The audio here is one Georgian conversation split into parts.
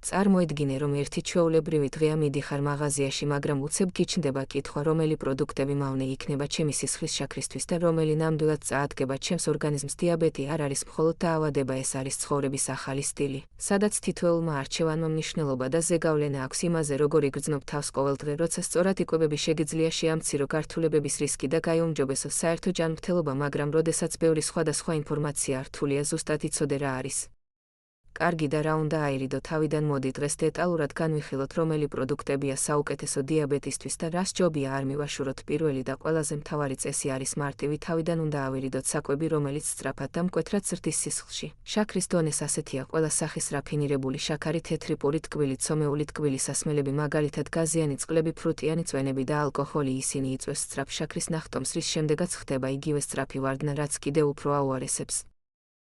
წარმოედგინე, რომ ერთი ჩვეულებრივი დღეა მიდიხარ მაღაზიაში, მაგრამ უცებ გიჩნდება კითხვა, რომელი პროდუქტები მავნე იქნება ჩემი სისხლის შაქრისთვის და რომელი ნამდვილად წაადგება ჩემს ორგანიზმს. დიაბეტი არ არის მხოლოდ დაავადება, ეს არის ცხოვრების ახალი სტილი, სადაც თითოეულმა არჩევანმა მნიშვნელობა და ზეგავლენა აქვს იმაზე, როგორ იგრძნობ თავს ყოველდღე. როცა სწორად იკვებები, შეგიძლია შეამცირო გართულებების რისკი და გაიუმჯობესო საერთო ჯანმრთელობა, მაგრამ როდესაც ბევრი სხვადასხვა ინფორმაცია რთულია, ზუსტად იცოდე რა არის კარგი და რა უნდა აირიდო. თავიდან მოდი დღეს დეტალურად განვიხილოთ, რომელი პროდუქტებია საუკეთესო დიაბეტისთვის და რას ჯობია არ მივაშუროთ. პირველი და ყველაზე მთავარი წესი არის მარტივი, თავიდან უნდა ავირიდოთ საკვები, რომელიც სწრაფად და მკვეთრად ზრდის სისხლში. შაქრის დონეს ასეთია: ყველა სახის რაფინირებული შაქარი, თეთრი პური, ტკბილი, ცომეული ტკბილი სასმელები, მაგალითად გაზიანი წყლები, ფრუტიანი წვენები და ალკოჰოლი. ისინი იწვევს სწრაფ შაქრის ნახტომს, რის შემდეგაც ხდება იგივე სწრაფი ვარდნა, რაც კიდევ უფრო აუარესებს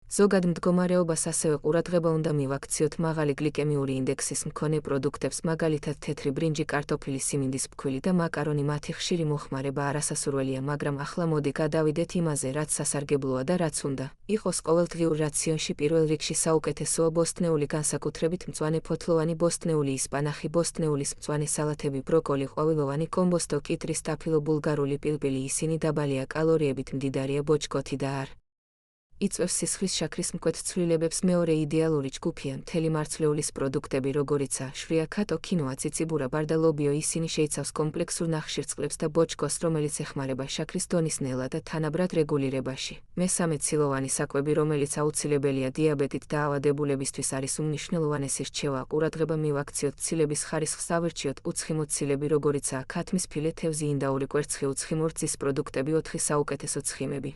ზოგად მდგომარეობას. ასევე ყურადღება უნდა მივაქციოთ მაღალი გლიკემიური ინდექსის მქონე პროდუქტებს, მაგალითად თეთრი ბრინჯი, კარტოფილი, სიმინდის ფქვილი და მაკარონი. მათი ხშირი მოხმარება არასასურველია, მაგრამ ახლა მოდი გადავიდეთ იმაზე, რაც სასარგებლოა და რაც უნდა იყოს ყოველდღიურ რაციონში. პირველ რიგში საუკეთესოა ბოსტნეული, განსაკუთრებით მწვანე ფოთლოვანი ბოსტნეული, ისპანახი, ბოსტნეულის მწვანე სალათები, ბროკოლი, ყვავილოვანი, კომბოსტო, კიტრი, სტაფილო, ბულგარული პილპილი. ისინი დაბალია კალორიებით, მდიდარია ბოჭკოთი და არ იწვევს სისხლის შაქრის მკვეთ ცვლილებებს. მეორე იდეალური ჯგუფია მთელი მარცვლეულის პროდუქტები, როგორიცაა შვია, ქატო, ქინოა, ციციბურა, ბარდა, ლობიო. ისინი შეიცავს კომპლექსურ ნახშირწყლებს და ბოჭკოს, რომელიც ეხმარება შაქრის დონის ნელა და თანაბრად რეგულირებაში. მესამე ცილოვანი საკვები, რომელიც აუცილებელია დიაბეტით დაავადებულებისთვის, არის უმნიშვნელოვანესი რჩევა. ყურადღება მივაქციოთ ცილების ხარისხს, ავირჩიოთ უცხიმო ცილები, როგორიცაა ქათმის ფილე, თევზი, ინდაური კვერცხი, უცხიმო რძის პროდუქტები. 4 საუკეთესო ცხიმები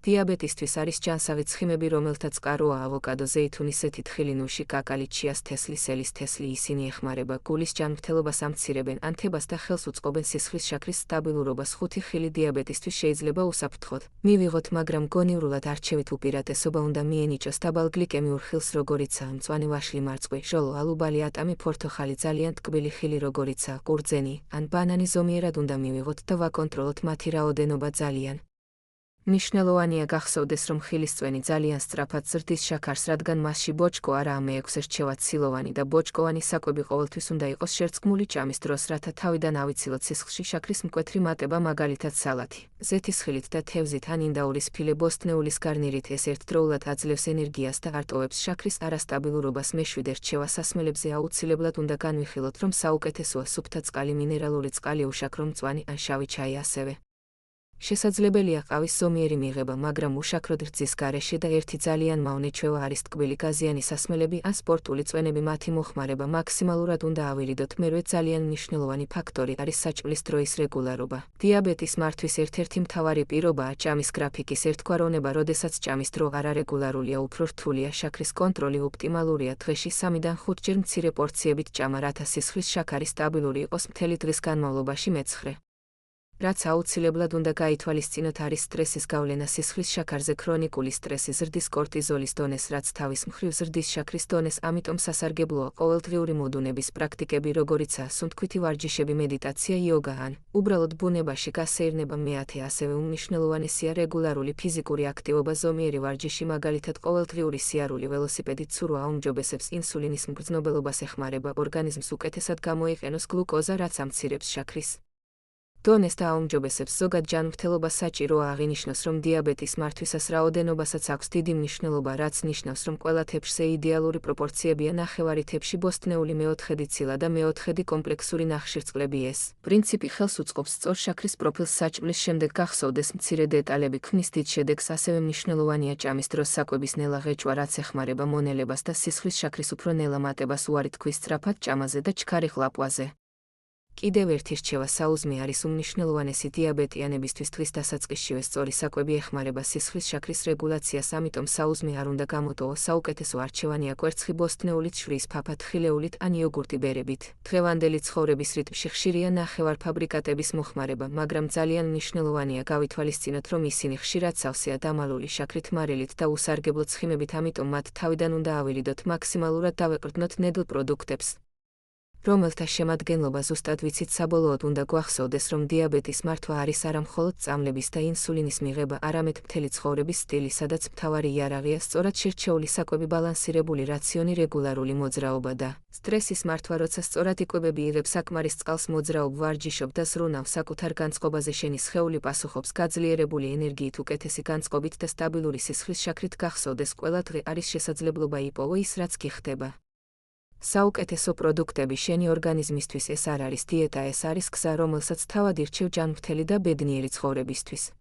დიაბეტისთვის არის ჯანსაღი ცხიმები, რომელთაც წყაროა ავოკადო, ზეითუნის თხილი, ნუში, კაკალი, ჩიას თესლი, სელის თესლი. ისინი ეხმარება გულის ჯანმრთელობას, ამცირებენ ანთებას და ხელს უწყობენ სისხლის შაქრის სტაბილურობას. 5 ხილი დიაბეტისთვის შეიძლება უსაფრთხოდ მივიღოთ, მაგრამ გონივრულად არჩევით უპირატესობა უნდა მიენიჭოს დაბალ გლიკემიურ ხილს, როგორიცაა მწვანე ვაშლი, მარწყვი, ჟოლო, ალუბალი, ატამი, ფორთოხალი. ძალიან ტკბილი ხილი, როგორიცაა ყურძენი ან ბანანი, ზომიერად უნდა მივიღოთ და ვაკონტროლოთ მათი რაოდენობა. ძალიან მნიშვნელოვანია გახსოვდეს, რომ ხილისწვენი ძალიან სწრაფად ზრდის შაქარს, რადგან მასში ბოჭკო არაა. მეექვსე რჩევა ცილოვანი და ბოჭკოვანი საკვები ყოველთვის უნდა იყოს შერწყმული ჭამის დროს, რათა თავიდან ავიცილოთ სისხლში შაქრის მკვეთრი მატება, მაგალითად სალათი, ზეთისხილით და თევზით ან ინდაურის ფილე ბოსტნეულის გარნირით. ეს ერთდროულად აძლევს ენერგიას და არტოვებს შაქრის არასტაბილურობას. მეშვიდე რჩევა სასმელებზე აუცილებლად უნდა განვიხილოთ, რომ საუკეთესოა სუფთა წყალი, მინერალური წყალი, უშაქრო, მწვანე ან შავი ჩაი. ასევე შესაძლებელია ყავის ზომიერი მიღება, მაგრამ უშაქროდ რძის გარეშე და ერთი ძალიან მავნე ჩვევა არის ტკბილი, გაზიანი სასმელები ან სპორტული წვენები. მათი მოხმარება მაქსიმალურად უნდა ავირიდოთ. მერვე ძალიან მნიშვნელოვანი ფაქტორი არის საჭმლის დროის რეგულარობა. დიაბეტის მართვის ერთ-ერთი მთავარი პირობაა ჭამის გრაფიკის ერთგვაროვნება. როდესაც ჭამის დრო არარეგულარულია, უფრო რთულია შაქრის კონტროლი. ოპტიმალურია დღეში 3-დან 5 ჯერ მცირე პორციებით ჭამა, რათა სისხლის შაქარი სტაბილური იყოს მთელი დღის განმავლობაში. მეცხრე რაც აუცილებლად უნდა გაითვალისწინოთ არის სტრესის გავლენა სისხლის შაქარზე. ქრონიკული სტრესი ზრდის კორტიზოლის დონეს, რაც თავის მხრივ ზრდის შაქრის დონეს. ამიტომ სასარგებლოა ყოველდღიური მოდუნების პრაქტიკები, როგორიცაა სუნთქვითი ვარჯიშები, მედიტაცია, იოგა ან უბრალოდ ბუნებაში გასეირნება. მეათე ასევე უმნიშვნელოვანესია რეგულარული ფიზიკური აქტივობა, ზომიერი ვარჯიში, მაგალითად ყოველდღიური სიარული, ველოსიპედით ცურვა აუმჯობესებს ინსულინის მგრძნობელობას, ეხმარება ორგანიზმს უკეთესად გამოიყენოს გლუკოზა, რაც ამცირებს შაქრის დონეს და აუმჯობესებს. ზოგად ჯანმრთელობას საჭიროა აღინიშნოს, რომ დიაბეტის მართვისას რაოდენობასაც აქვს დიდი მნიშვნელობა, რაც ნიშნავს, რომ ყველა თეფშზე იდეალური პროპორციებია ნახევარი თეფში ბოსტნეული, მეოთხედი ცილა და მეოთხედი კომპლექსური ნახშირწყლები. ეს პრინციპი ხელს უწყობს სწორ შაქრის პროფილს საჭმლის შემდეგ. გახსოვდეს მცირე დეტალები ქმნის დიდ შედეგს. ასევე მნიშვნელოვანია ჭამის დროს საკვების ნელა ღეჭვა, რაც ეხმარება მონელებას და სისხლის შაქრის უფრო ნელა მატებას. უარი თქვის სწრაფად ჭამაზე და ჩქარი ყლაპვაზე. კიდევ ერთი რჩევა საუზმე არის უმნიშვნელოვანესი დიაბეტიანებისთვის. თვის დასაწყისშივე სწორი საკვები ეხმარება სისხლის შაქრის რეგულაციას, ამიტომ საუზმე არ უნდა გამოტოვოს. საუკეთესო არჩევანია კვერცხი ბოსტნეულით, შვრიის ფაფა, თხილეულით ან იოგურტი ბერებით. დღევანდელი ცხოვრების რიტმში ხშირია ნახევარფაბრიკატების მოხმარება, მაგრამ ძალიან მნიშვნელოვანია გავითვალისწინოთ, რომ ისინი ხშირად სავსეა დამალული შაქრით, მარილით და უსარგებლო ცხიმებით, ამიტომ მათ თავიდან უნდა ავირიდოთ. მაქსიმალურად დავეყრდნოთ ნედლ პროდუქტებს. რომელთა შემადგენლობა ზუსტად ვიცით, საბოლოოდ უნდა გვახსოვდეს, რომ დიაბეტის მართვა არის არა მხოლოდ წამლების და ინსულინის მიღება, არამედ მთელი ცხოვრების სტილი, სადაც მთავარი იარაღია სწორად შერჩეული საკვები, ბალანსირებული რაციონი, რეგულარული მოძრაობა და სტრესის მართვა, როცა სწორად იკვებები, იღებ საკმარის წყალს, მოძრაობ, ვარჯიშობ და ზრუნავ, საკუთარ განწყობაზე შენი სხეული პასუხობს გაძლიერებული ენერგიით, უკეთესი განწყობით და სტაბილური სისხლის შაქრით. გახსოვდეს, ყველა დღე არის შესაძლებლობა იპოვო ის, რაც გიხდება. საუკეთესო პროდუქტები შენი ორგანიზმისთვის. ეს არ არის დიეტა, ეს არის გზა, რომელსაც თავად ირჩევ ჯანმრთელი და ბედნიერი ცხოვრებისთვის.